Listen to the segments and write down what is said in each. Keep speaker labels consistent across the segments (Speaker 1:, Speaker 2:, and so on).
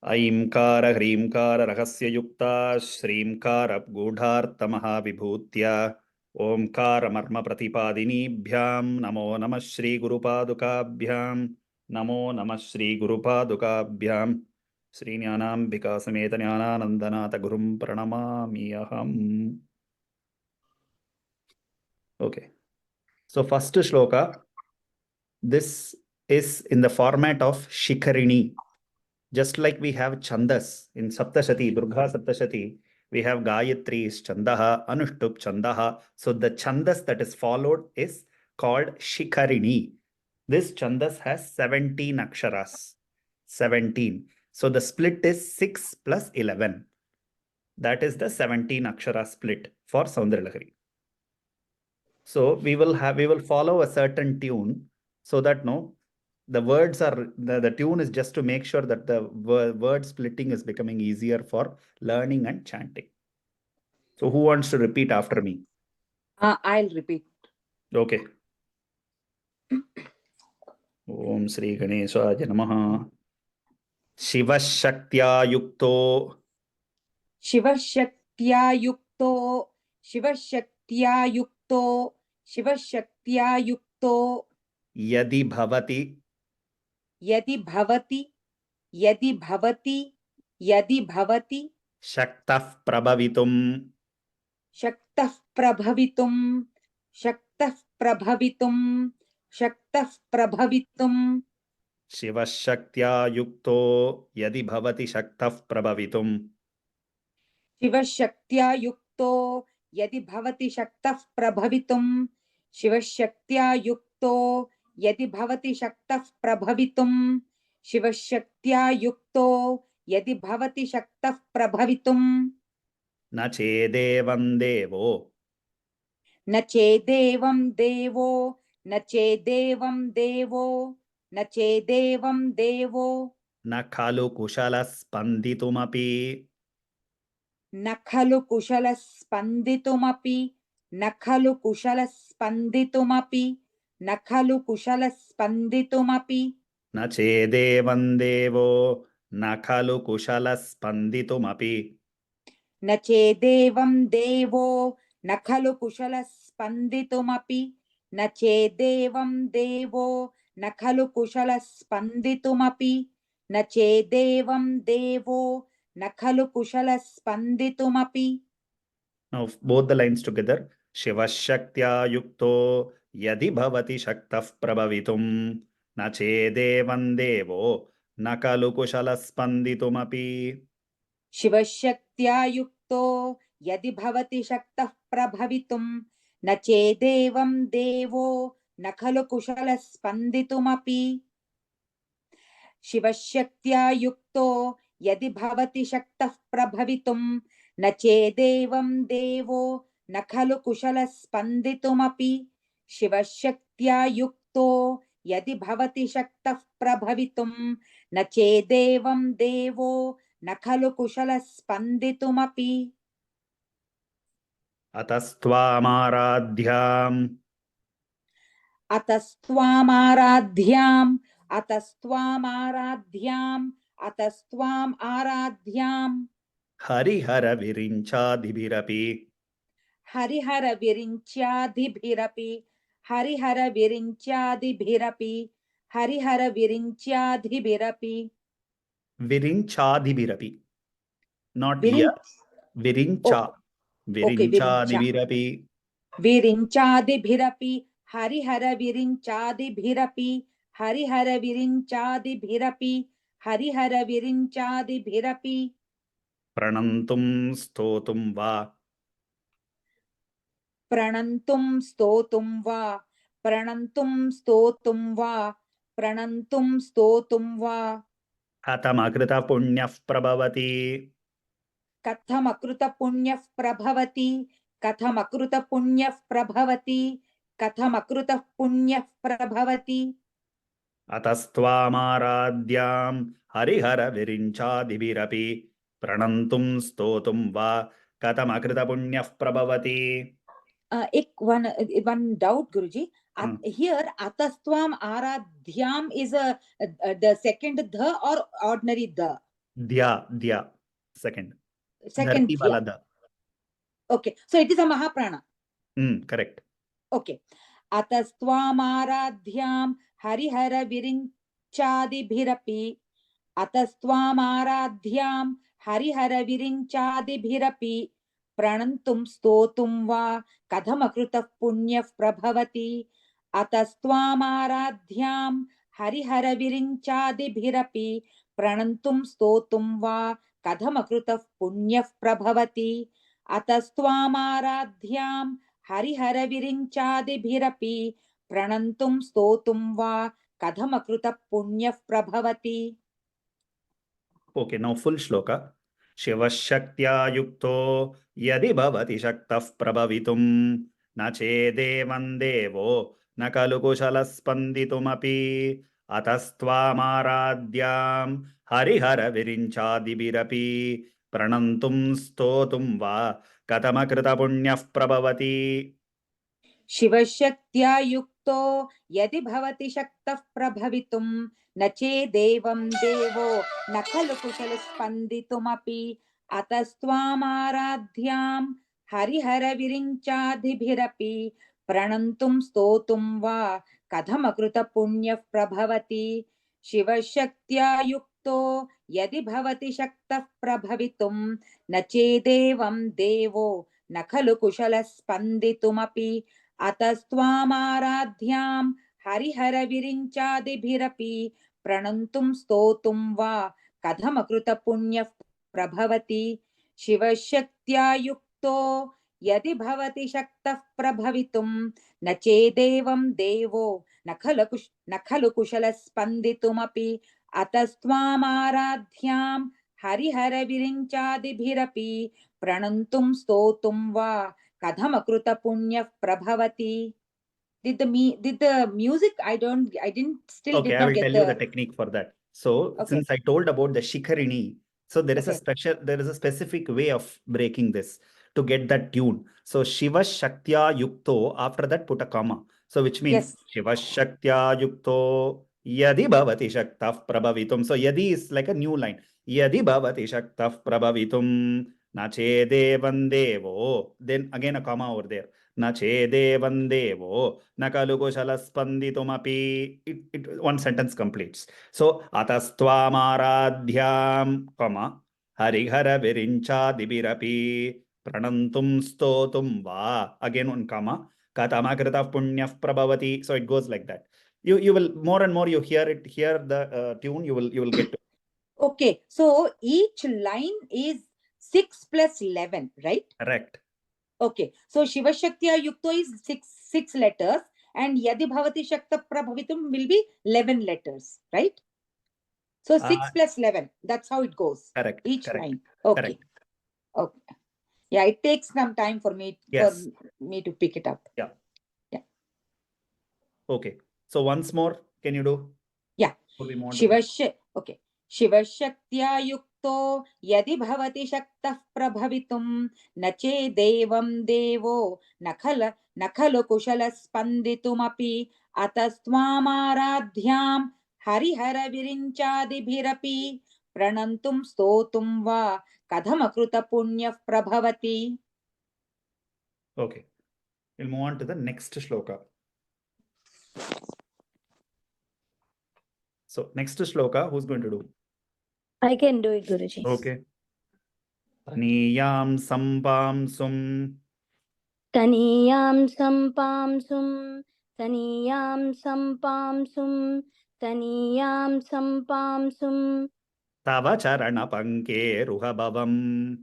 Speaker 1: ऐंकार ह्रींकार रहस्ययुक्ता श्रींकार गूढार्थमहाविभूत्या ओंकारमर्म प्रतिपादिनीभ्यां नमो नमः श्री गुरुपादुकाभ्यां नमो नमः श्री गुरुपादुकाभ्यां श्री ज्ञानांबिका समेत ज्ञानानंदनाथ गुरुं प्रणमामि अहम्. Okay, so first shloka, this is in the format of Shikarini. Just like we have Chandas in Saptashati, Durga Saptashati, we have Gayatri is Chandaha, Anushtup Chandaha. So the Chandas that is followed is called Shikarini. This Chandas has 17 aksharas. 17. So the split is 6 plus 11. That is the 17 akshara split for Saundarilahari. So we will follow a certain tune so that the words are the tune is just to make sure that the word splitting is becoming easier for learning and chanting. So who wants to repeat after me?
Speaker 2: I'll repeat.
Speaker 1: Okay. Om Sri Ganeshaja Namaha. Shivashaktiya Yukto.
Speaker 2: Shivashaktiya Yukto. Shivashaktiya Yukto. Shivashaktiya Yukto.
Speaker 1: Yadi Bhavati.
Speaker 2: Yadi Bhavati. Yadi Bhavati. Yadi Bhavati.
Speaker 1: Shaktah Prabhavitum.
Speaker 2: Shaktah Prabhavitum. Shaktah Prabhavitum. Shaktah Prabhavitum.
Speaker 1: Shivashaktiya Yukto. Yadi Bhavati Shaktah Prabhavitum.
Speaker 2: शिवशक्त्या युक्तो यदि भवति शक्तः प्रभवितुं शिवशक्त्या युक्तो यदि भवति शक्तः प्रभवितुं शिवशक्त्या युक्तो यदि भवति शक्तः प्रभवितुं
Speaker 1: न चेदेवं देवो
Speaker 2: न चेदेवं देवो न चेदेवं देवो न चेदेवं देवो
Speaker 1: न खलु कुशलस्पन्दितुमपि
Speaker 2: न खलु कुशलस्पन्दितुमपि न खलु कुशलस्पन्दितुमपि न खलु कुशलस्पन्दितुमपि
Speaker 1: न चेदेवं देवो न खलु कुशलस्पन्दितुमपि
Speaker 2: न चेदेवं देवो न खलु कुशलस्पन्दितुमपि न चेदेवं देवो न खलु कुशलस्पन्दितुमपि न चेदेवं देवो न खलु कुशलस्पन्दितुमपि.
Speaker 1: Now both the lines together. शिवशक्त्या युक्तो यदि भवति शक्तः प्रभवितुं न चेदेवं देवो न खलु कुशलस्पन्दितुमपि.
Speaker 2: शिवशक्त्या युक्तो यदि भवति शक्तः प्रभवितुं न चेदेवं देवो न खलु कुशलस्पन्दितुमपि. शिवशक्त्या युक्तो यदि भवति शक्तः प्रभवितुं न चेदेवं देवो न खलु कुशलस्पन्दितुमपि. शिवशक्त्या युक्तो यदि भवति शक्तः प्रभवितुं न चेदेवं देवो न खलु कुशलस्पन्दितुमपि.
Speaker 1: अतस्त्वामाराध्याम्
Speaker 2: अतस्त्वामाराध्याम् अतस्त्वामाराध्याम् अतस्त्वाम् आराध्याम्
Speaker 1: Harihara विरिञ्चादिभिरपि
Speaker 2: Harihara विरिञ्च्यादिभिरपि Harihara विरिञ्च्यादिभिरपि Harihara विरिञ्च्यादिभिरपि
Speaker 1: विरिञ्चादिभिरपि not
Speaker 2: विरिञ्
Speaker 1: ya virincha virinchadivirapि
Speaker 2: विरिञ्चादिभिरपि Harihara विरिञ्चादिभिरपि Harihara विरिञ्चादिभिरपि Harihara विरिञ्चादिभिरपि
Speaker 1: प्रणन्तुं स्तोतुं वा
Speaker 2: प्रणन्तुं स्तोतुं वा प्रणन्तुं स्तोतुं वा प्रणन्तुं स्तोतुं वा
Speaker 1: कथमकृतपुण्यः प्रभवति
Speaker 2: कथमकृतपुण्यः प्रभवति कथमकृतपुण्यः प्रभवति कथमकृतः पुण्यः प्रभवति.
Speaker 1: अतस्त्वामाराध्यां हरिहर विरिञ्चादिभिरपि प्रणन्तुं स्तोतुं वा कथमकृतपुण्यः प्रभवति.
Speaker 2: एक one doubt, Guruji. Here atastvam aradhyam is the second the or ordinary the?
Speaker 1: Dya. Second.
Speaker 2: Second
Speaker 1: Dharti
Speaker 2: dhya.
Speaker 1: wala da.
Speaker 2: Okay, so it is a Mahaprana.
Speaker 1: Correct.
Speaker 2: Okay. Atastvamaradhyam harihara virinchadibhirapi. Atastvamaradhyam harihara virinchadibhirapi. Pranantum stotum va kadhamakritah punyah prabhavati. Atastvamaradhyam harihara virinchadibhirapi. Pranantum stotum va kadhamakritah punyah prabhavati. Atastvamaradhyam Harihara विरिञ्चादिभिरपि प्रणन्तुं स्तोतुं वा कथमकृतः पुण्यः प्रभवति.
Speaker 1: Okay, now full shloka. Shivashaktya yukto yadi bhavati shaktah prabhavitum na chedevam devo na kalu kushalaspanditum atastvam harihara virinchadibirapi pranantum stotum va katamakrita punyah prabhavati.
Speaker 2: शिवशक्त्या युक्तो यदि भवति शक्तः प्रभवितुं न चेदेवं देवो न खलु कुशलस्पन्दितुमपि अतस्त्वामाराध्यां हरिहरविरिञ्चादिभिरपि प्रणन्तुं स्तोतुं वा कथमकृतपुण्यः प्रभवति. शिवशक्त्या युक्तो यदि भवति शक्तः प्रभवितुं न चेदेवं देवो न खलु कुशलस्पन्दितुमपि अतस्त्वामाराध्यां हरिहरविरिञ्चादिभिरपि प्रणन्तुं स्तोतुं वा कथमकृतपुण्यः प्रभवति. शिवशक्त्या युक्तो यदि भवति शक्तः प्रभवितुं न चेदेवं देवो न खलु कुशलस्पन्दितुमपि अतस्त्वामाराध्यां हरिहरविरिञ्चादिभिरपि प्रणन्तुं स्तोतुं वा कथमकृतपुण्यः प्रभवति. Did the music? I didn't still
Speaker 1: Okay,
Speaker 2: did
Speaker 1: I
Speaker 2: not
Speaker 1: will
Speaker 2: get
Speaker 1: tell you the technique for that. So
Speaker 2: Okay.
Speaker 1: since I told about the Shikarini, so there is a
Speaker 2: Okay.
Speaker 1: specific way of breaking this to get that tune. So Shiva Shaktya Yukto, after that put a comma. So which means
Speaker 2: Yes.
Speaker 1: Shiva Shaktya Yukto Yadi Bhavati Shaktah Prabhavitum. So Yadi is like a new line. Yadi Bhavati Shaktah Prabhavitum Nache Devan Devo. Then again a comma over there. न चेदेवं देवो न खलु कुशलस्पन्दितुमपि. One sentence completes. So अतस्त्वामाराध्यां Harihara विरिञ्चादिभिरपि प्रणन्तुं स्तोतुं वा. Again one comma. कथमकृतः पुण्यः प्रभवति. So it goes like that. You will more and more you hear the tune, you will get to.
Speaker 2: Okay, so each line is 6 plus 11, right?
Speaker 1: Correct.
Speaker 2: Okay, so Shiva Shaktya Yukto is six letters, and Yadi Bhavati Shakta Prabhavitum will be 11 letters, right? So 6 plus 11, that's how it goes.
Speaker 1: Correct.
Speaker 2: Each
Speaker 1: Correct.
Speaker 2: line. Okay.
Speaker 1: Correct.
Speaker 2: Okay. Yeah, it takes some time for me
Speaker 1: Yes.
Speaker 2: to pick it up.
Speaker 1: Yeah.
Speaker 2: Yeah.
Speaker 1: Okay. So once more, can you do?
Speaker 2: Yeah. Okay. शिवशक्त्या युक्तो यदि भवति शक्तः प्रभवितुं न चेदेवं देवो न खलु कुशलस्पन्दितुमपि अतस्त्वामाराध्यां हरिहरविरिञ्चादिभिरपि प्रणन्तुं स्तोतुं वा कथमकृतपुण्यः प्रभवति.
Speaker 1: Okay. We'll move on to the next shloka. So next shloka, who's going to do?
Speaker 3: I can do it, Guruji.
Speaker 1: Okay. Taniyam sampamsum.
Speaker 3: Taniyam sampamsum. Taniyam sampamsum. Taniyam sampamsum.
Speaker 1: Tava charana panke ruhabhavam.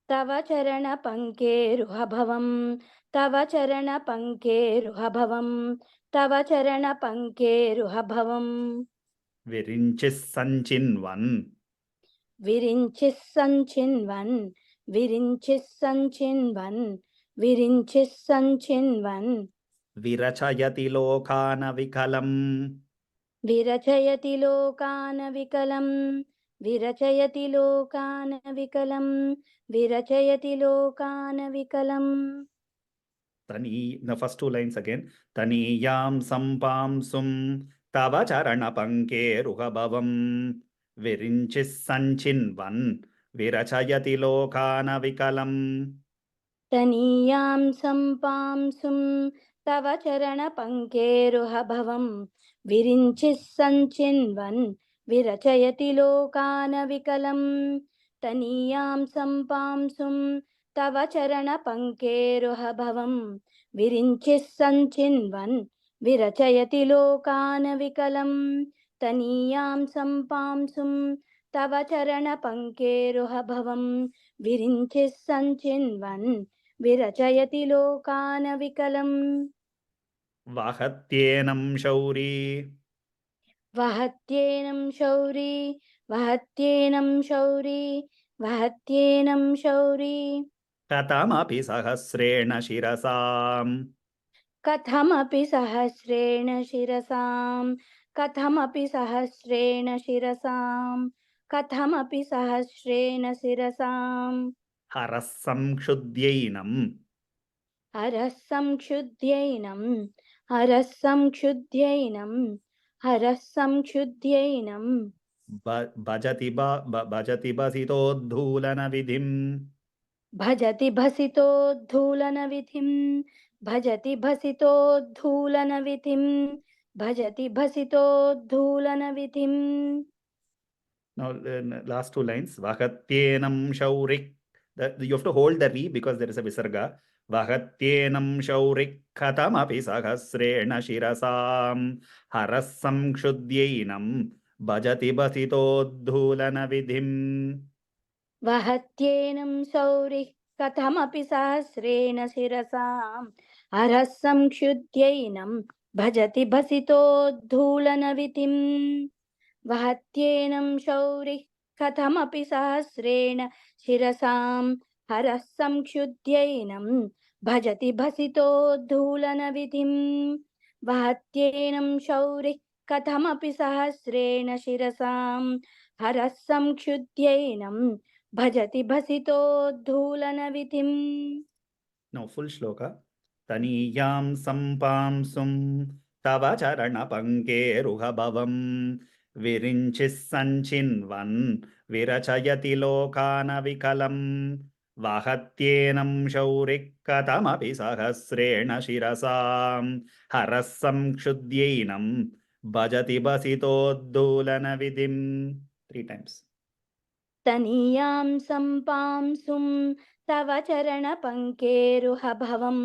Speaker 3: Tava charana panke ruhabhavam. Tava charana panke ruhabhavam. Tava charana panke ruhabhavam.
Speaker 1: Virinchis sanchinvan.
Speaker 3: Virinchis sanchinvan. Virinchis sanchinvan. Virinchis sanchinvan.
Speaker 1: Virachayati lokana vikalam.
Speaker 3: विरचयति लोकान् विकलम् विरचयति लोकान् विकलम् विरचयति लोकान् विकलम्.
Speaker 1: The first two lines again. Taniyam sampamsum tava charana panke ruhabhavam विरिञ्चिः सञ्चिन्वन् विरचयति लोकानविकलम्
Speaker 3: तनीयां सम्पांसुं तव चरणपङ्केरुहभवं विरिञ्चिः सञ्चिन्वन् विरचयति लोकानविकलम् तनीयां सम्पांसुं तव चरणपङ्केरुहभवं विरिञ्चिः सञ्चिन्वन् विरचयति लोकानविकलम् तनीयां सम्पांसुं तव चरणपङ्केरुहभवं विरिञ्चिः सञ्चिन्वन् विरचयति लोकानविकलम्
Speaker 1: वहत्येनं शौरी
Speaker 3: वहत्येनं शौरी वहत्येनं शौरी वहत्येनं शौरी
Speaker 1: कथमपि सहस्रेण शिरसाम्
Speaker 3: कथमपि सहस्रेण शिरसां कथमपि सहस्रेण शिरसां कथमपि सहस्रेण शिरसां
Speaker 1: हरः संक्षुद्यैनं
Speaker 3: हरः संक्षुद्यैनं हरः संक्षुद्यैनं हरः संक्षुद्यैनं
Speaker 1: भजति बसितोद्धूलनविधिम्
Speaker 3: भजति भसितोद्धूलनविधिं भजति भसितोद्धूलनविधिं भजति भसितोद्धूलनविधिम्
Speaker 1: Now, last two lines. Vahatyenam shaurik. You have to hold the re because there is a visarga. Vahatyenam shaurik khatamapi sahasrena shirasam harasam kshudyenam bhajati basitodhulana vidhim.
Speaker 3: वहत्येनं शौरिः कथमपि सहस्रेण शिरसां हरः संक्षुद्यैनं भजति भसितोद्धूलनविधिम् वहत्येनं शौरिः कथमपि सहस्रेण शिरसां हरः संक्षुद्यैनं भजति भसितोद्धूलनविधिम् वहत्येनं शौरिः कथमपि सहस्रेण शिरसां हरः संक्षुद्यैनं भजति भसितोद्धूलनविधिम्
Speaker 1: Now, full shloka. Taniyam sampamsum tava charana pankeruha bhavam virinchis sanchinvan virachayati lokana vikalam vahatyenam shaurik katamapi sahasrena shirasam harasam kshudyenam bhajati basitodhulana vidim. 3 times.
Speaker 3: तनीयां सम्पांसुं तव चरणपङ्केरुहभवं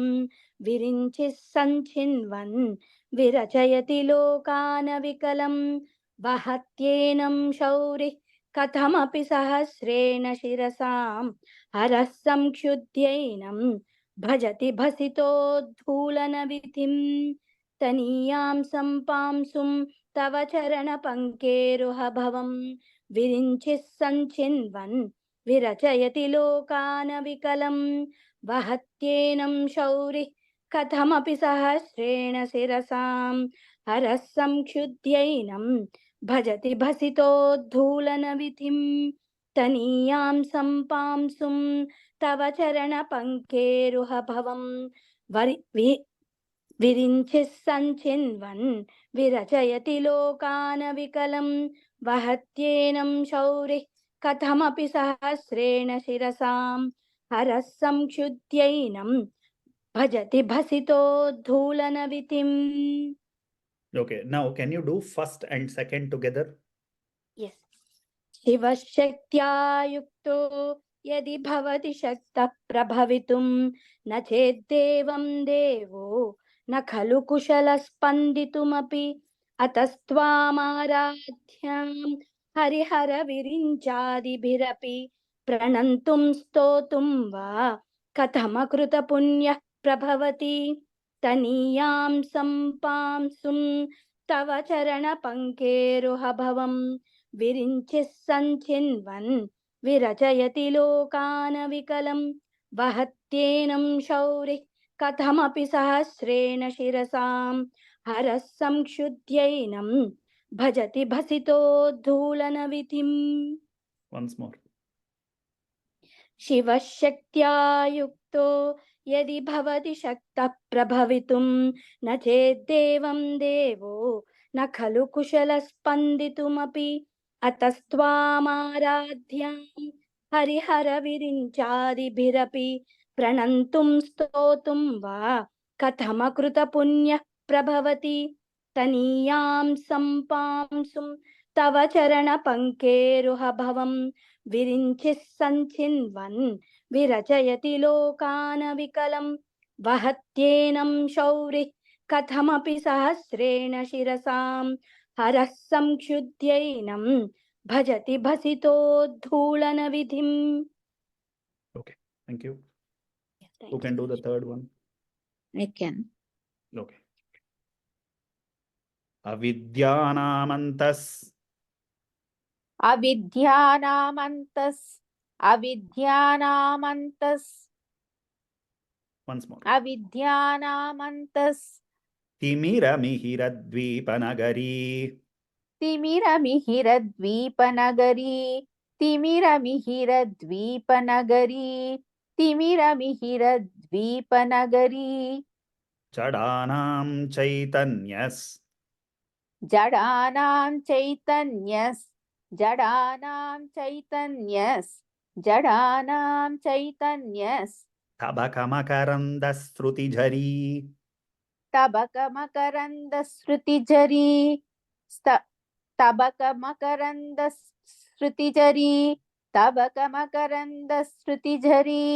Speaker 3: विरिञ्चिः सञ्चिन्वन् विरचयति लोकानविकलं वहत्येनं शौरिः कथमपि सहस्रेण शिरसां हरः संक्षुद्यैनं भजति भसितोद्धूलनविधिं तनीयां सम्पांसुं तव चरणपङ्केरुहभवं विरिञ्चिः सञ्चिन्वन् विरचयति लोकानविकलं वहत्येनं शौरिः कथमपि सहस्रेण शिरसां हरः संक्षुद्यैनं भजति भसितोद्धूलनविधिं तनीयां सम्पांसुं तव चरणपङ्केरुहभवं विरिञ्चिः सञ्चिन्वन् विरचयति लोकानविकलं वहत्येनं शौरिः कथमपि सहस्रेण शिरसां हरः संक्षुद्यैनं भजति भसितोद्धूलनविधिम्
Speaker 1: Okay, now can you do first and second together?
Speaker 3: Yes. शिवशक्त्या युक्तो यदि भवति शक्तः प्रभवितुं न चेद्देवं देवो न खलु कुशलस्पन्दितुमपि अतस्त्वामाराध्यां हरिहरविरिञ्चादिभिरपि प्रणन्तुं स्तोतुं वा कथमकृतपुण्यः प्रभवति तनीयां सम्पांसुं तव चरणपङ्केरुहभवं विरिञ्चिः सञ्चिन्वन् विरचयति लोकानविकलं वहत्येनं शौरिः कथमपि सहस्रेण शिरसां हरः संक्षुद्यैनं भजति भसितोद्धूलनविधिम्
Speaker 1: Once more.
Speaker 3: शिवशक्त्या युक्तो यदि भवति शक्तः प्रभवितुं न चेद्देवं देवो न खलु कुशलस्पन्दितुमपि अतस्त्वामाराध्यां हरिहरविरिञ्चादिभिरपि प्रणन्तुं स्तोतुं वा कथमकृतपुण्यः प्रभवति तनीयां सम्पांसुं तव चरणपङ्केरुहभवं विरिञ्चिः सञ्चिन्वन् विरचयति लोकानविकलं वहत्येनं शौरिः कथमपि सहस्रेण शिरसां हरः संक्षुद्यैनं भजति भसितोद्धूलनविधिम्.
Speaker 1: Okay, thank you. Who can do the third one?
Speaker 2: I can.
Speaker 1: Okay. Avidhyanamantas.
Speaker 4: Avidhyanamantas.
Speaker 1: Once more.
Speaker 4: Avidhyanamantas.
Speaker 1: Timiramihiraddvipanagari.
Speaker 4: Timira미hiradvipanagari. Timira미hiradvipanagari. Timira미hiradvipanagari.
Speaker 1: Chadanam chaitanyas.
Speaker 4: Jadanam chaitanyas. Jadanam chaitanyas. Jadanam chaitanyas.
Speaker 1: Tabakamakarandasrutijari.
Speaker 4: Tabakamakarandasrutijari. Tabakamakarandasrutijari. Tabakamakarandasrutijari.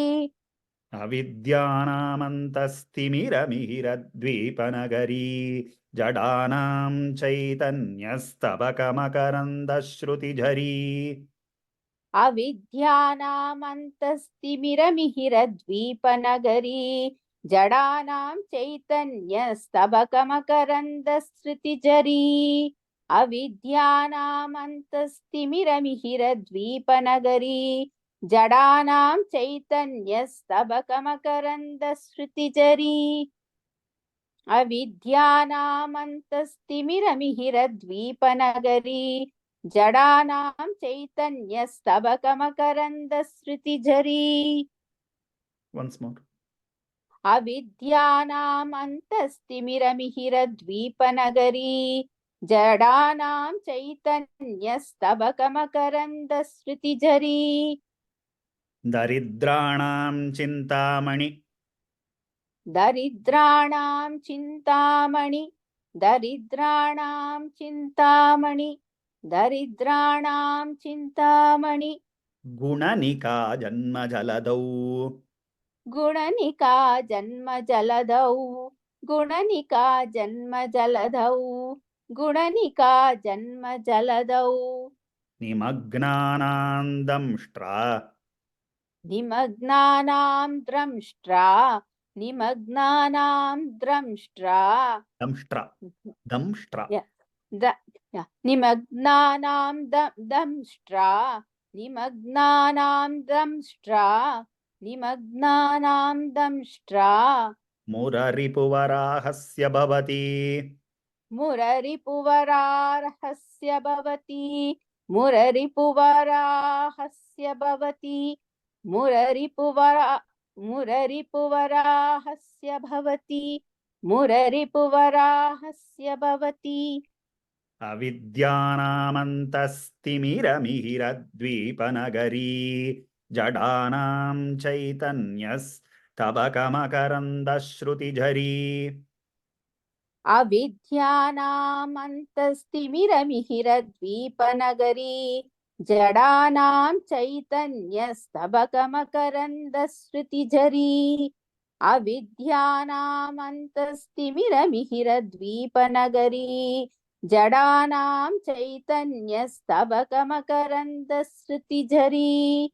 Speaker 1: Avidhyanamantastimiramirad-dvipanagari. Jadanam chaitanyastabakamakarandasrutijari.
Speaker 4: Avidhyanamantastimiramirad-dvipanagari. Jadanam chaitanyastabakamakarandasrutijari. Avidhyanamantastimiramirad-dvipanagari. Jadanam chaitanyastabakamakarandasrutijari. Avidhyanamantastimiramirad-dvipanagari. Jadanam chaitanyastabakamakarandasrutijari.
Speaker 1: Once more.
Speaker 4: Avidhyanamantastimiramirad-dvipanagari. Jadanam chaitanyastabakamakarandasrutijari.
Speaker 1: Daridranam chintamani.
Speaker 4: Daridranam chintamani. Daridranam chintamani. Daridranam chintamani.
Speaker 1: Gunanika janma jaladau.
Speaker 4: Gunanika janma jaladau. Gunanika janma jaladau. Gunanika janma jaladau.
Speaker 1: Nimagnanandamshtra.
Speaker 4: Nimagnanam dramshtra. Nimagnanam dramshtra.
Speaker 1: Damshtra. Damshtra.
Speaker 4: Yeah. Nimagnanam damshtra. Nimagnanam damshtra. Nimagnanam damshtra.
Speaker 1: Muraripuvarahasya bhavati.
Speaker 4: Muraripuvarahasya bhavati. Muraripuvarahasya bhavati. Muraripuvarahasya bhavati. Muraripuvarahasya bhavati.
Speaker 1: Avidhyanamantastimiramirad-dvipanagari. Jadanam chaitanyas tabakamakarandasrutijari.
Speaker 4: Avidhyanamantastimiramirad-dvipanagari. Jadanam chaitanyastabakamakarandasrutijari. Avidhyanamantastimiramirad-dvipanagari. Jadanam chaitanyastabakamakarandasrutijari.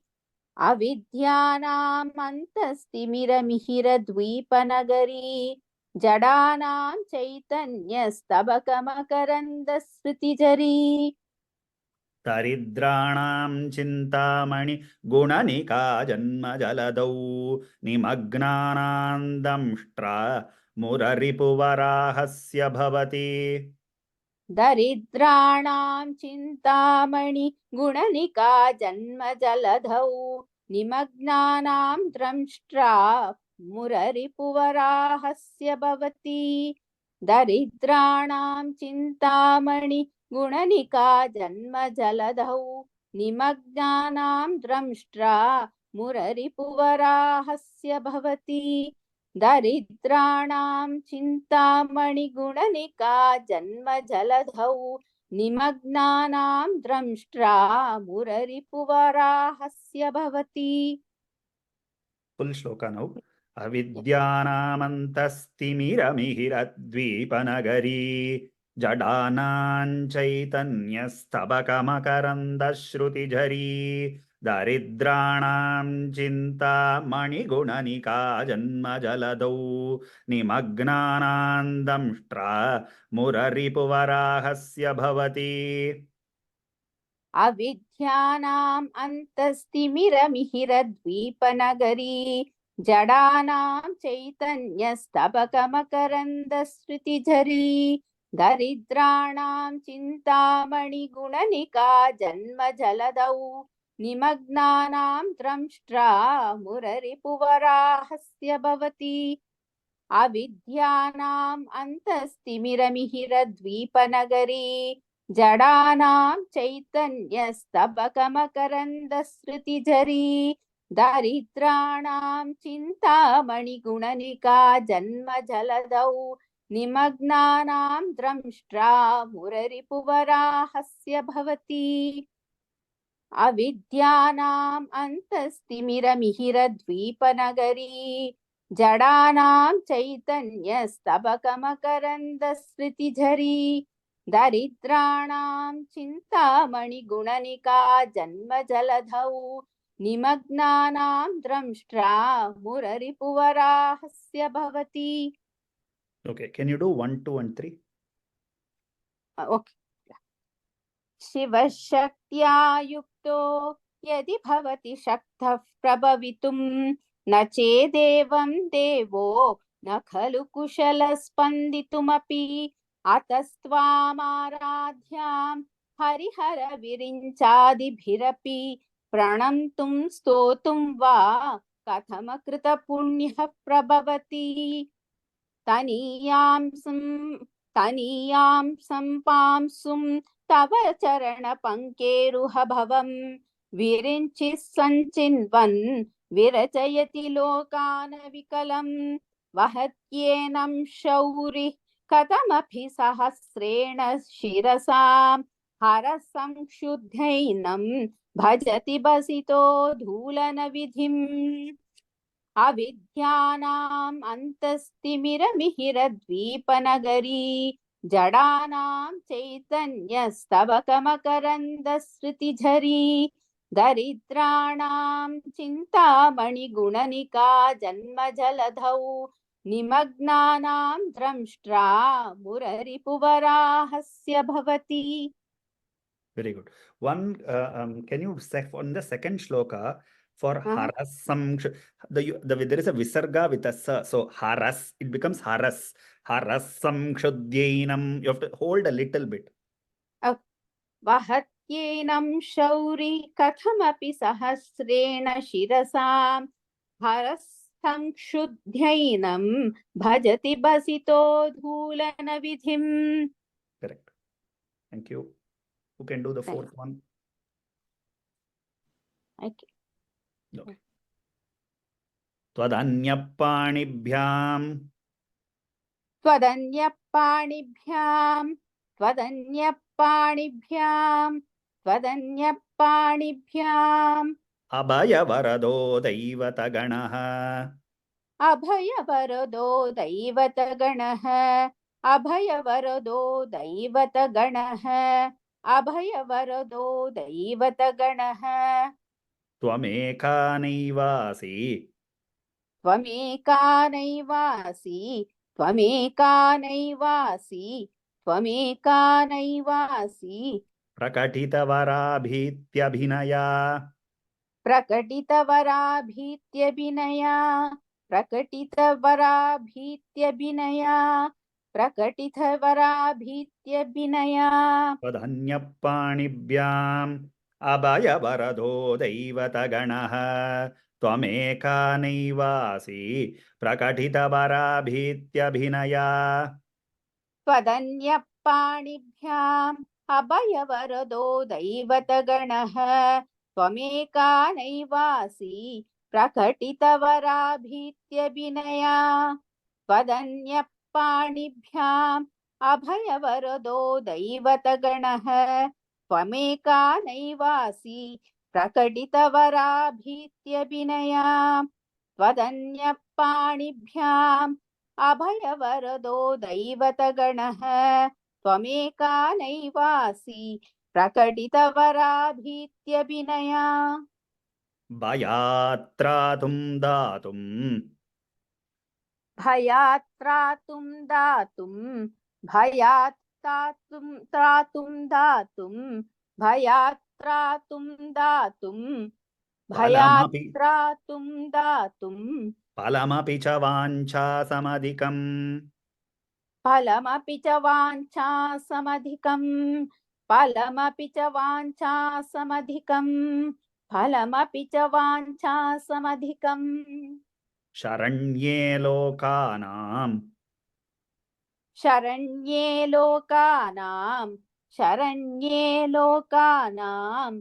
Speaker 4: Avidhyanamantastimiramirad-dvipanagari. Jadanam chaitanyastabakamakarandasrutijari.
Speaker 1: Daridranam chintamani gunanika janma jaladau. Nimagnanandamshtra muraripuvarahasya bhavati.
Speaker 4: Daridranam chintamani gunanika janma jaladhau. Nimagnanam dramshtra muraripuvarahasya bhavati. दरिद्राणां चिन्तामणि गुणनिका जन्मजलधौ निमग्नानां द्रष्ट्रा मुररिपुवराहस्य भवति दरिद्राणां चिन्तामणि गुणनिका जन्मजलधौ निमग्नानां द्रष्ट्रा मुररिपुवराहस्य भवति
Speaker 1: Full shloka now. अविद्यानामन्तस्तिमिरमिहिरद्वीपनगरी जडानाञ्चैतन्यस्तबकमकरन्दश्रुतिझरी दरिद्राणां चिन्तामणिगुणनिका जन्मजलदौ निमग्नानां दंष्ट्रा मुररिपुवराहस्य भवति
Speaker 4: अविद्यानाम् अन्तस्तिमिरमिहिरद्वीपनगरी जडानां चैतन्यस्तबकमकरन्दश्रुतिझरी दरिद्राणां चिन्तामणिगुणनिका जन्मजलदौ निमग्नानां द्रष्ट्रा मुररिपुवराहस्य भवति अविद्यानाम् अन्तस्तिमिरमिहिरद्वीपनगरी जडानां चैतन्यस्तबकमकरन्दश्रुतिझरी दरिद्राणां चिन्तामणिगुणनिका जन्मजलदौ निमग्नानां द्रष्ट्रा मुररिपुवराहस्य भवति अविद्यानाम् अन्तस्तिमिरमिहिरद्वीपनगरी जडानां चैतन्यस्तबकमकरन्दश्रुतिझरी दरिद्राणां चिन्तामणिगुणनिका जन्मजलधौ निमग्नानां द्रष्ट्रा मुररिपुवराहस्य भवति
Speaker 1: Okay, can you do 1, 2 and 3?
Speaker 4: Okay शिवशक्त्या युक्तो यदि भवति शक्तः प्रभवितुं न चेदेवं देवो न खलु कुशलस्पन्दितुमपि अतस्त्वामाराध्यां हरिहरविरिञ्चादिभिरपि प्रणन्तुं स्तोतुं वा कथमकृतपुण्यः प्रभवति तनीयां सम्पांसुं तव चरणपङ्केरुहभवं विरिञ्चिः सञ्चिन्वन् विरचयति लोकान् विकलं वहत्येनं शौरिः कथमपि सहस्रेण शिरसां हरसंक्षुद्धैनं भजति बसितो धूलनविधिम् अविद्यानाम् अन्तस्तिमिरमिहिरद्वीपनगरी जडानां चैतन्यस्तबकमकरन्दश्रुतिझरी दरिद्राणां चिन्तामणिगुणनिका जन्मजलधौ निमग्नानां द्रष्ट्रा मुररिपुवराहस्य भवति
Speaker 1: Very good. Can you say on the second shloka for harasam? There is a visarga with a sa, so haras, it becomes haras. Harasam kshuddyainam. You have to hold a little bit.
Speaker 4: वहत्येनं Shauri कथमपि सहस्रेण शिरसां हरसंक्षुध्यैनं भजति बसितो धूलनविधिम्
Speaker 1: Correct. Thank you. Who can do the fourth one?
Speaker 4: Okay.
Speaker 1: Okay. त्वदन्यपाणिभ्यां
Speaker 4: त्वदन्यपाणिभ्यां
Speaker 1: अभयवरदो दैवतगणः
Speaker 4: अभयवरदो दैवतगणः अभयवरदो दैवतगणः अभयवरदो दैवतगणः
Speaker 1: त्वमेका नैवासि
Speaker 4: त्वमेका नैवासि त्वमेका नैवासि त्वमेका नैवासि
Speaker 1: प्रकटितवराभीत्यभिनया
Speaker 4: प्रकटितवराभीत्यभिनया प्रकटितवराभीत्यभिनया प्रकटितवराभीत्यभिनया
Speaker 1: त्वदन्यपाणिभ्याम् अभयवरदो दैवतगणः त्वमेका नैवासि प्रकटितवराभीत्यभिनया
Speaker 4: त्वदन्यः पाणिभ्याम् अभयवरदो दैवतगणः त्वमेका नैवासि प्रकटितवराभीत्यभिनया त्वदन्यः पाणिभ्याम् अभयवरदो दैवतगणः त्वमेका नैवासि प्रकटितवराभीत्यभिनया त्वदन्यः पाणिभ्याम् अभयवरदो दैवतगणः त्वमेका नैवासि प्रकटितवराभीत्यभिनया
Speaker 1: भयात्रातुं दातुं
Speaker 4: भयात्रातुं दातुं भयात्रातुं दातुं भयात्रातुं दातुं
Speaker 1: फलमपि
Speaker 4: भयात्रातुं दातुं
Speaker 1: फलमपि च वाञ्छासमधिकम्
Speaker 4: फलमपि च वाञ्छासमधिकम् फलमपि च वाञ्छासमधिकम् फलमपि च वाञ्छासमधिकम्
Speaker 1: शरण्ये लोकानां
Speaker 4: शरण्ये लोकानां शरण्ये लोकानां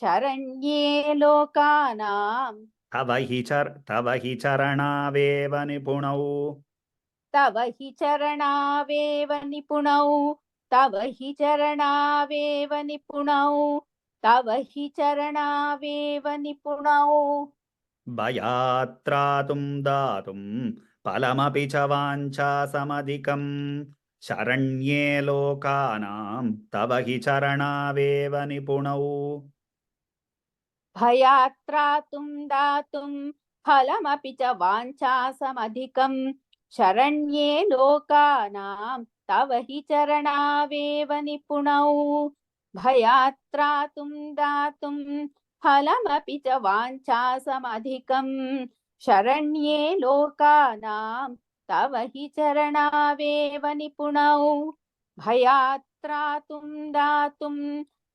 Speaker 4: शरण्ये लोकानां
Speaker 1: तव हि चरणावेव निपुणौ
Speaker 4: तव हि चरणावेव निपुणौ तव हि चरणावेव निपुणौ तव हि चरणावेव निपुणौ
Speaker 1: भयात्रातुं दातुं फलमपि च वाञ्छासमधिकम् शरण्ये लोकानां तव हि चरणावेव निपुणौ
Speaker 4: भयात्रातुं दातुं फलमपि च वाञ्छासमधिकम् शरण्ये लोकानां तव हि चरणावेव निपुणौ भयात्रातुं दातुं फलमपि च वाञ्छासमधिकम् शरण्ये लोकानां तव हि चरणावेव निपुणौ भयात्रातुं दातुं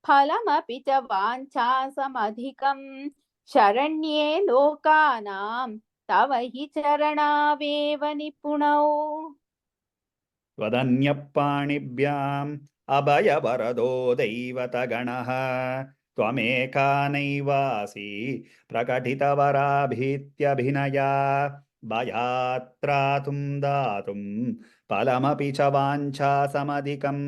Speaker 4: फलमपि च वाञ्छासमधिकम् शरण्ये लोकानां तव हि चरणावेव निपुणौ
Speaker 1: त्वदन्यः पाणिभ्याम् अभयवरदो दैवतगणः त्वमेका नैवासि प्रकटितवराभीत्यभिनया भयात्रातुं दातुं फलमपि च वाञ्छासमधिकम्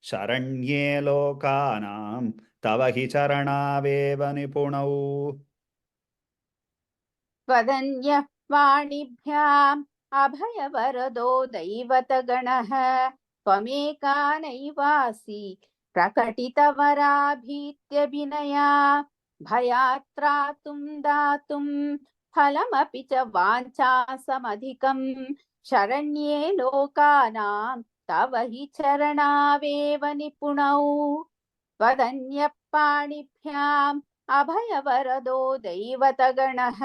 Speaker 1: शरण्ये लोकानां तव हि चरणावेव निपुणौ
Speaker 4: त्वदन्यः पाणिभ्याम् अभयवरदो दैवतगणः त्वमेका नैवासि प्रकटितवराभीत्यभिनया भयात्रातुं दातुं फलमपि च वाञ्छासमधिकम् शरण्ये लोकानां तव हि चरणावेव निपुणौ त्वदन्यः पाणिभ्याम् अभयवरदो दैवतगणः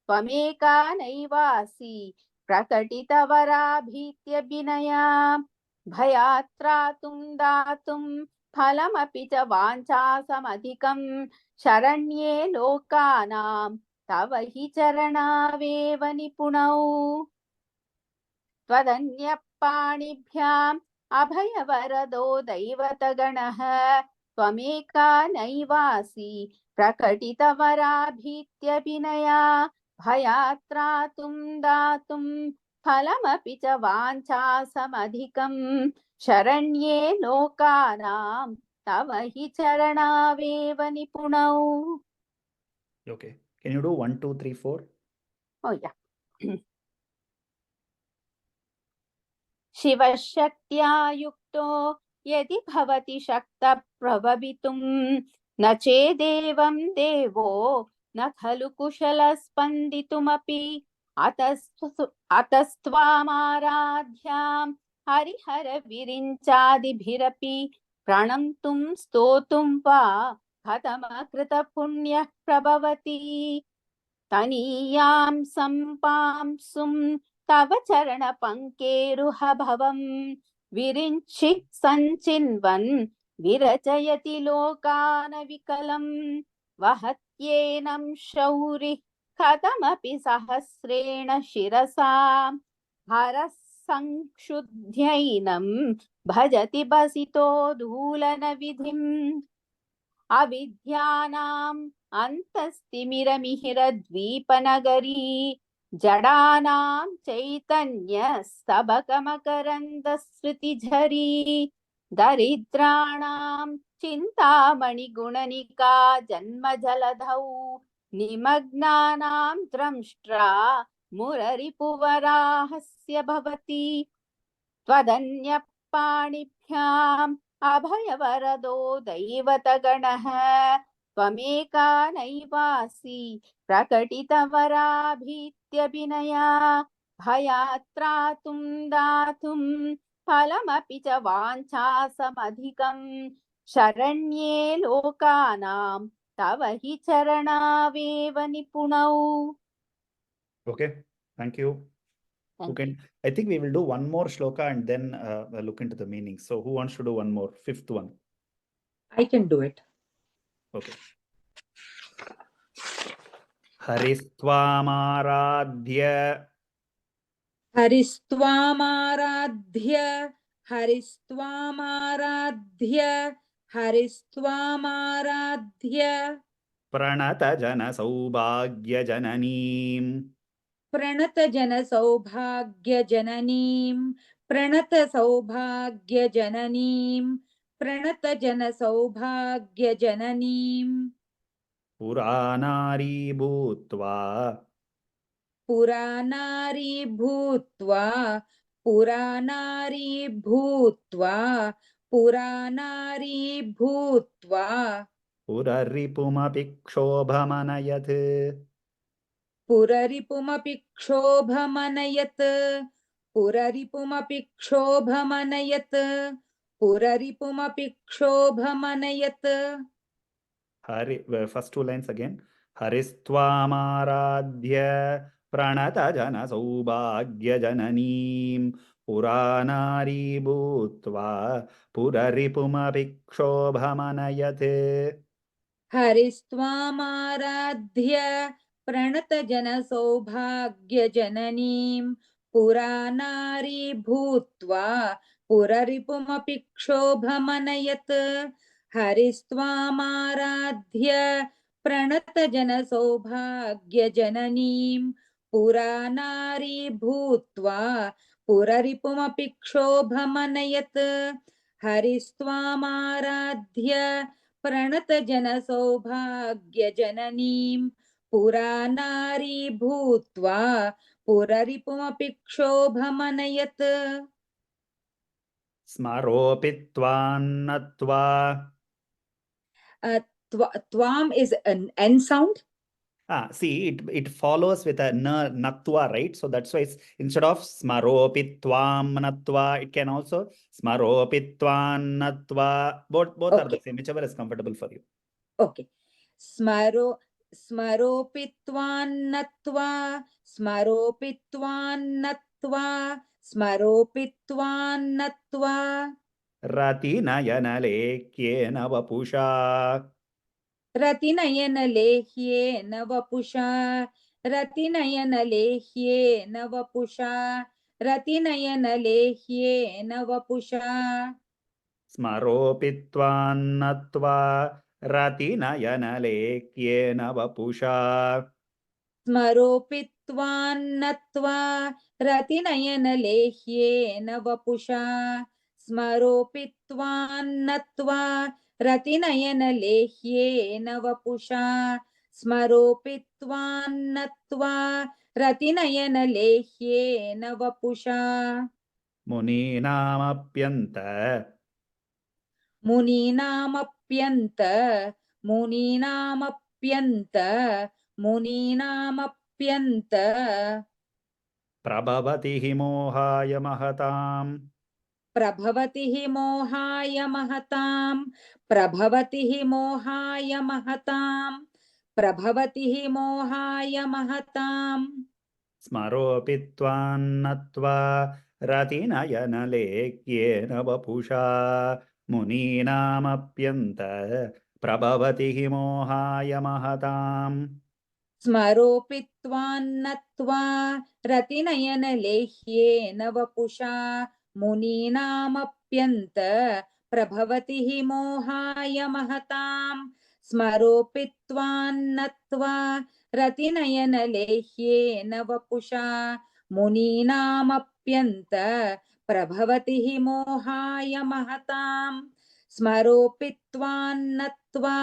Speaker 4: त्वमेका नैवासि प्रकटितवराभीत्यभिनया भयात्रातुं दातुं फलमपि च वाञ्छासमधिकम् शरण्ये लोकानां तव हि चरणावेव निपुणौ त्वदन्यः पाणिभ्याम् अभयवरदो दैवतगणः त्वमेका नैवासि प्रकटितवराभीत्यभिनया भयात्रातुं दातुं फलमपि च वाञ्छासमधिकम् शरण्ये लोकानां तव हि चरणावेव निपुणौ
Speaker 1: Okay, can you do 1, 2, 3, 4?
Speaker 4: Oh yeah. शिवशक्त्या युक्तो यदि भवति शक्तः प्रभवितुं न चेदेवं देवो न खलु कुशलः स्पन्दितुमपि अतस्त्वामाराध्यां हरिहरविरिञ्चादिभिरपि प्रणम्तुं स्तोतुं वा कथमकृतपुण्यः प्रभवति तनीयां सम्पांसुं तव चरणपङ्केरुहभवं विरिञ्चि सञ्चिन्वन् विरचयति लोकानविकलं वहत्येनं शौरिः कथमपि सहस्रेण शिरसा हरः संक्षुध्यैनं भजति बसितो धूलनविधिम् अविद्यानाम् अन्तस्तिमिरमिहिरद्वीपनगरी जडानां चैतन्यस्तबकमकरन्दस्मृतिझरी दरिद्राणां चिन्तामणिगुणनिका जन्मजलधौ निमग्नानां द्रष्ट्रा मुररिपुवराहस्य भवति त्वदन्यपाणिभ्याम् अभयवरदो दैवतगणः त्वमेका नैवासि प्रकटितवराभीत्यभिनया भयात्रातुं दातुं फलमपि च वाञ्छासमधिकम् शरण्ये लोकानां तव हि चरणावेव निपुणौ.
Speaker 1: Okay, thank you. Who can? I think we will do one more shloka and then look into the meaning. So who wants to do one more? Fifth one.
Speaker 2: I can do it.
Speaker 1: Okay. Haristvaamaradhya
Speaker 2: हरिस्त्वामाराध्य हरिस्त्वामाराध्य हरिस्त्वामाराध्य
Speaker 1: pranata jana saubhagya jananeem
Speaker 2: प्रणतजनसौभाग्यजननीं प्रणतसौभाग्यजननीं प्रणतजनसौभाग्यजननीं
Speaker 1: puranari bhutva
Speaker 2: पुरानारी भूत्वा पुरानारी भूत्वा पुरानारी भूत्वा
Speaker 1: puraripumapi kshobamanayat
Speaker 2: पुररिपुमपि क्षोभमनयत् पुररिपुमपि क्षोभमनयत् पुररिपुमपि क्षोभमनयत्
Speaker 1: First two lines again. Haristvaamaradhya pranata jana saubhagya jananeem puranari bhutva puraripumapi kshobamanayat.
Speaker 2: हरिस्त्वामाराध्य प्रणतजनसौभाग्यजननीं पुरानारी भूत्वा पुररिपुमपि क्षोभमनयत् हरिस्त्वामाराध्य प्रणतजनसौभाग्यजननीं पुरानारी भूत्वा पुररिपुमपि क्षोभमनयत् हरिस्त्वामाराध्य प्रणतजनसौभाग्यजननीं पुरानारी भूत्वा पुररिपुमपि क्षोभमनयत्
Speaker 1: Smaropitvanatva.
Speaker 2: Tvam is an N sound.
Speaker 1: See, it follows with a natva, right? So that's why it's, instead of smaropitvam natva, it can also smaropitvan natva. Both are the same, whichever is comfortable for you.
Speaker 2: Okay. Smaropitvan natva, smaropitvan natva, smaropitvan natva.
Speaker 1: Ratinayana vapusha.
Speaker 2: रतिनयनलेह्येन वपुषा रतिनयनलेह्येन वपुषा रतिनयनलेह्येन वपुषा
Speaker 1: स्मरोपित्वान्नत्वा रतिनयनलेह्येन वपुषा
Speaker 2: स्मरोपित्वान्नत्वा रतिनयनलेह्येन वपुषा स्मरोपित्वान्नत्वा रतिनयनलेह्येन वपुषा स्मरोपित्वान्नत्वा रतिनयनलेह्येन वपुषा
Speaker 1: मुनीनामप्यन्त
Speaker 2: मुनीनामप्यन्त मुनीनामप्यन्त मुनीनामप्यन्त
Speaker 1: प्रभवति हि मोहाय महताम्
Speaker 2: प्रभवति हि मोहाय महताम् प्रभवति हि मोहाय महताम् प्रभवति हि मोहाय महताम्
Speaker 1: स्मरोपित्वान्नत्वा रतिनयनलेह्येन वपुषा मुनीनामप्यन्त प्रभवति हि मोहाय महताम्
Speaker 2: स्मरोपित्वान्नत्वा रतिनयनलेह्येन वपुषा मुनीनामप्यन्त प्रभवति हि मोहाय महताम् स्मरोपित्वान्नत्वा रतिनयनलेह्येन वपुषा मुनीनामप्यन्त प्रभवति हि मोहाय महताम् स्मरोपित्वान्नत्वा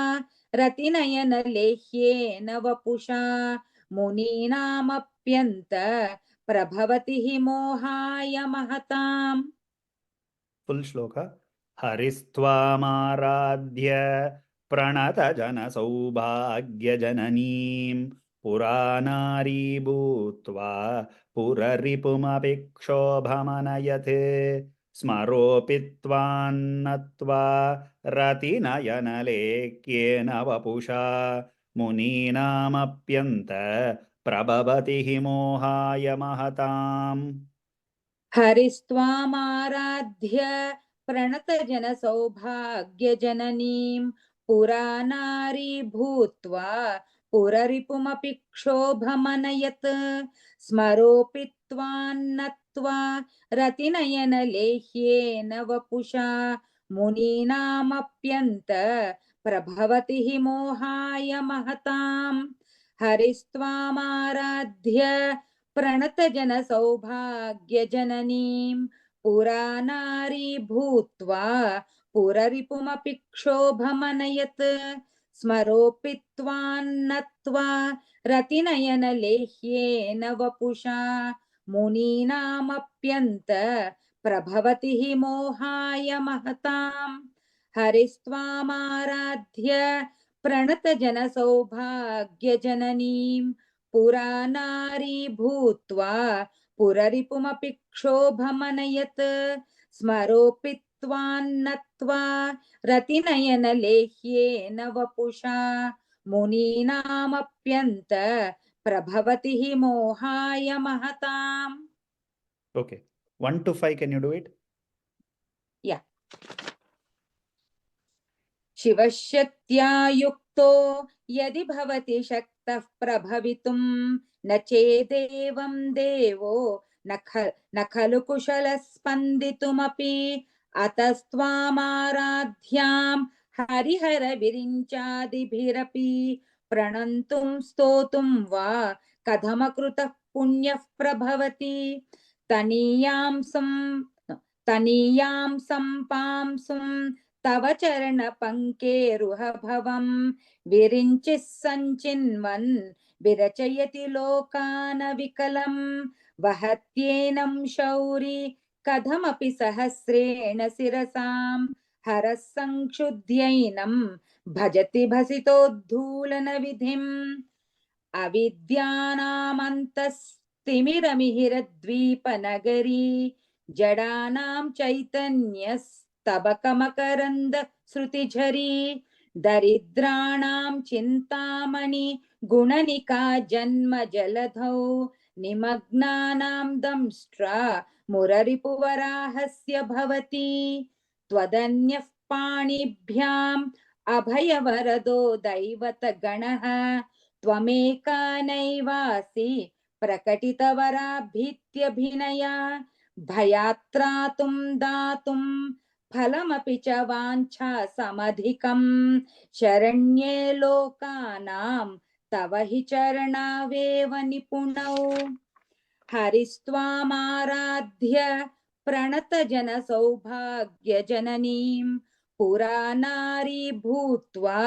Speaker 2: रतिनयनलेह्येन वपुषा मुनीनामप्यन्त प्रभवति हि मोहाय महताम्.
Speaker 1: Full shloka. हरिस्त्वामाराध्य प्रणतजनसौभाग्यजननीं पुरानारी भूत्वा पुररिपुमभिक्षोभमनयत् स्मरोपित्वान्नत्वा रतिनयनलेख्येन वपुषा मुनीनामप्यन्त प्रभवति हि मोहाय महताम्.
Speaker 2: हरिस्त्वामाराध्य प्रणतजनसौभाग्यजननीं पुरानारी भूत्वा पुररिपुमपि क्षोभमनयत् स्मरोपित्वान्नत्वा रतिनयनलेह्येन वपुषा मुनीनामप्यन्त प्रभवति हि मोहाय महताम्. हरिस्त्वामाराध्य प्रणतजनसौभाग्यजननीं पुरानारी भूत्वा पुररिपुमपि क्षोभमनयत् स्मरोपित्वान्नत्वा रतिनयनलेह्येन वपुषा मुनीनामप्यन्त प्रभवति हि मोहाय महताम्. हरिस्त्वामाराध्य प्रणतजनसौभाग्यजननीं पुरानारी भूत्वा पुररिपुमपि क्षोभमनयत् स्मरोपित्वान्नत्वा रतिनयनलेह्येन वपुषा मुनीनामप्यन्त प्रभवति हि मोहाय महताम्.
Speaker 1: Okay. 1 to 5, can you do it?
Speaker 2: Yeah. शिवशक्त्या युक्तो यदि भवति शक्तः प्रभवितुं न चेदेवं देवो न खलु कुशलः स्पन्दितुमपि अतस्त्वामाराध्यां हरिहरविरिञ्चादिभिरपि प्रणन्तुं स्तोतुं वा कथमकृतः पुण्यः प्रभवति तनीयां सम्पांसुं तव चरणपङ्केरुहभवं विरिञ्चिः सञ्चिन्वन् विरचयति लोकानविकलं वहत्येनं शौरि कथमपि सहस्रेण शिरसां हरः संक्षुध्यैनं भजति भसितोद्धूलनविधिम् अविद्यानामन्तस्तिमिरमिहिरद्वीपनगरी जडानां चैतन्यस्तबकमकरन्द श्रुतिझरी दरिद्राणां चिन्तामणि गुणनिका जन्म जलधौ निमग्नानां दंष्ट्रा मुररिपुवराहस्य भवति त्वदन्यः पाणिभ्याम् अभयवरदो दैवतगणः त्वमेका नैवासि प्रकटितवराभीत्यभिनया भयात्रातुं दातुं फलमपि च वाञ्छा समधिकं शरण्ये लोकानां तव हि चरणावेव निपुणौ हरिस्त्वामाराध्य प्रणतजनसौभाग्यजननीं पुरानारी भूत्वा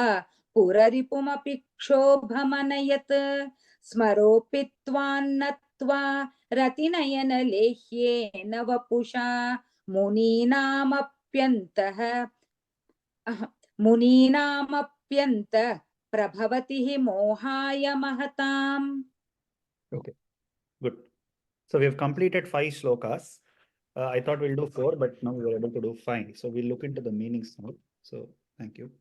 Speaker 2: पुररिपुमपि क्षोभमनयत् स्मरोपित्वान्नत्वा रतिनयनलेह्येन वपुषा मुनीनामप्यन्त प्रभवति हि मोहाय महताम्.
Speaker 1: Okay, good. So we have completed 5 shlokas. I thought we'll do 4, but now we were able to do 5. So we'll look into the meanings now. So thank you.